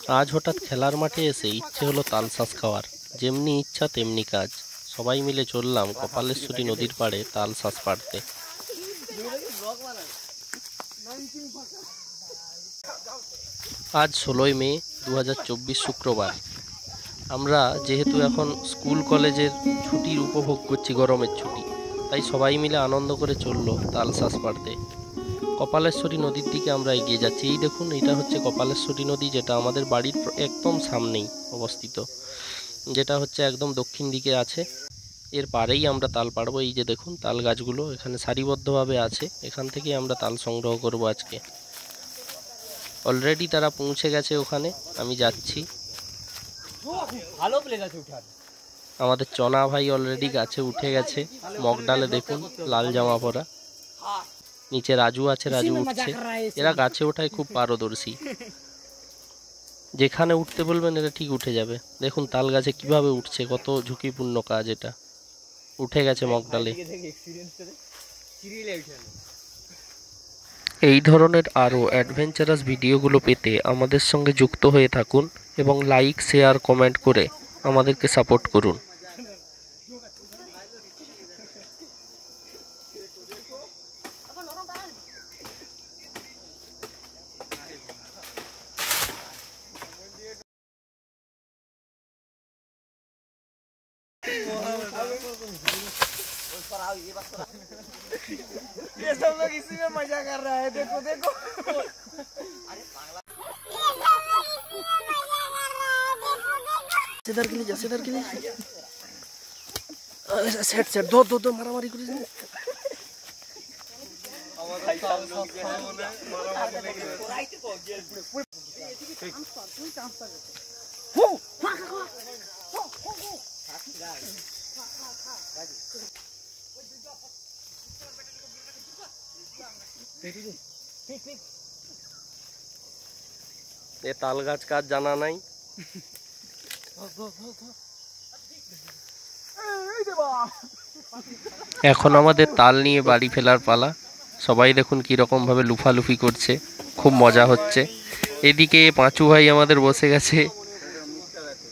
আজ হঠাৎ খেলার মাঠে এসে ইচ্ছে হলো তালশাঁস খাওয়ার। যেমনি ইচ্ছা তেমনি কাজ। সবাই মিলে চললাম কপালেশ্বরী নদীর পাড়ে তালশাঁস পাড়তে। আজ 16ই মে 2024 শুক্রবার। আমরা যেহেতু এখন স্কুল কলেজের ছুটির উপভোগ করছি, গরমের ছুটি, তাই সবাই মিলে আনন্দ করে চললো তালশাঁস পাড়তে। কপালেশ্বরী নদীর দিকে আমরা এগিয়ে যাচ্ছি। এই দেখুন, এটা হচ্ছে কপালেশ্বরী নদী, যেটা আমাদের বাড়ির একদম সামনেই অবস্থিত, যেটা হচ্ছে একদম দক্ষিণ দিকে আছে। এর পাড়েই আমরা তাল পাড়বো। এই যে দেখুন, তাল গাছগুলো এখানে সারিবদ্ধভাবে আছে, এখান থেকে আমরা তাল সংগ্রহ করব আজকে। অলরেডি তারা পৌঁছে গেছে ওখানে, আমি যাচ্ছি। আমাদের চনা ভাই অলরেডি গাছে উঠে গেছে, মগডালে দেখুন লাল জামা পরা। নিচে রাজু আছে, রাজু উঠছে। এরা গাছে ওঠায় খুব পারদর্শী, যেখানে উঠতে বলবেন এরা ঠিক উঠে যাবে। দেখুন তাল গাছে কিভাবে উঠছে, কত ঝুঁকিপূর্ণ কাজ এটা। উঠে গেছে মগডালে। এই ধরনের আরও অ্যাডভেঞ্চারাস ভিডিওগুলো পেতে আমাদের সঙ্গে যুক্ত হয়ে থাকুন এবং লাইক, শেয়ার, কমেন্ট করে আমাদেরকে সাপোর্ট করুন। ये सब लोग इसी में मजा कर रहा है, देखो देखो। सीधर के लिए जा, सीधर के लिए। सेट सेट दो दो दो मारामारी करी। এ তাল গাছ কাজ জানা নাই। এখন আমাদের তাল নিয়ে বাড়ি ফেরার পালা। সবাই দেখুন কীরকম ভাবে লুফালুফি করছে, খুব মজা হচ্ছে। এদিকে পাঁচু ভাই আমাদের বসে গেছে,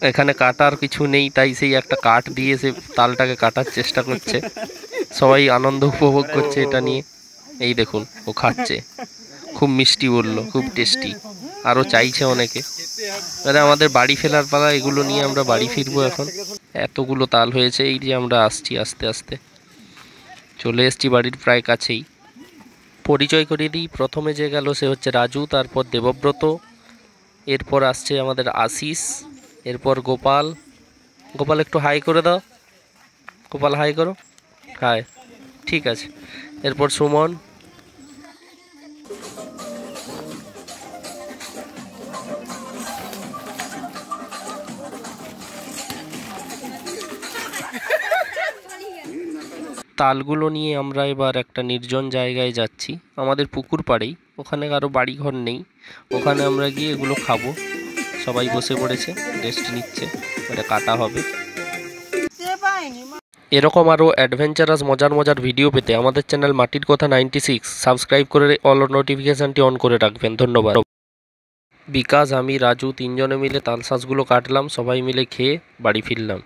এখানে কাটার কিছু নেই, তাই সেই একটা কাঠ দিয়ে সে তালটাকে কাটার চেষ্টা করছে। সবাই আনন্দ উপভোগ করছে এটা নিয়ে। এই দেখুন ও খাচ্ছে, খুব মিষ্টি বললো, খুব টেস্টি। আরও চাইছে অনেকে। মানে আমাদের বাড়ি ফেরার পালা, এগুলো নিয়ে আমরা বাড়ি ফিরবো এখন। এতগুলো তাল হয়েছে। এই যে আমরা আসছি, আস্তে আস্তে চলে এসছি বাড়ির প্রায় কাছেই। পরিচয় করিয়ে দিই, প্রথমে যে গেল সে হচ্ছে রাজু, তারপর দেবব্রত, এরপর আসছে আমাদের আশিস, এরপর গোপাল। গোপাল একটু হাই করে দাও, গোপাল হাই করো, হাই, ঠিক আছে। এরপর সুমন, তালগুলো নিয়ে আমরা এবার একটা নির্জন জায়গায় যাচ্ছি, আমাদের পুকুর পাড়েই। ওখানে কারো বাড়িঘর নেই, ওখানে আমরা গিয়ে এগুলো খাবো। সবাই বসে পড়েছে, রেস্ট নিচ্ছে, এটা কাটা হবে। এরকম আরও অ্যাডভেঞ্চারাস মজার মজার ভিডিও পেতে আমাদের চ্যানেল মাটির কথা 96 সাবস্ক্রাইব করে অল নোটিফিকেশানটি অন করে রাখবেন। ধন্যবাদ। বিকাশ, আমি, রাজু তিনজনে মিলে তালশাঁসগুলো কাটলাম, সবাই মিলে খেয়ে বাড়ি ফিরলাম।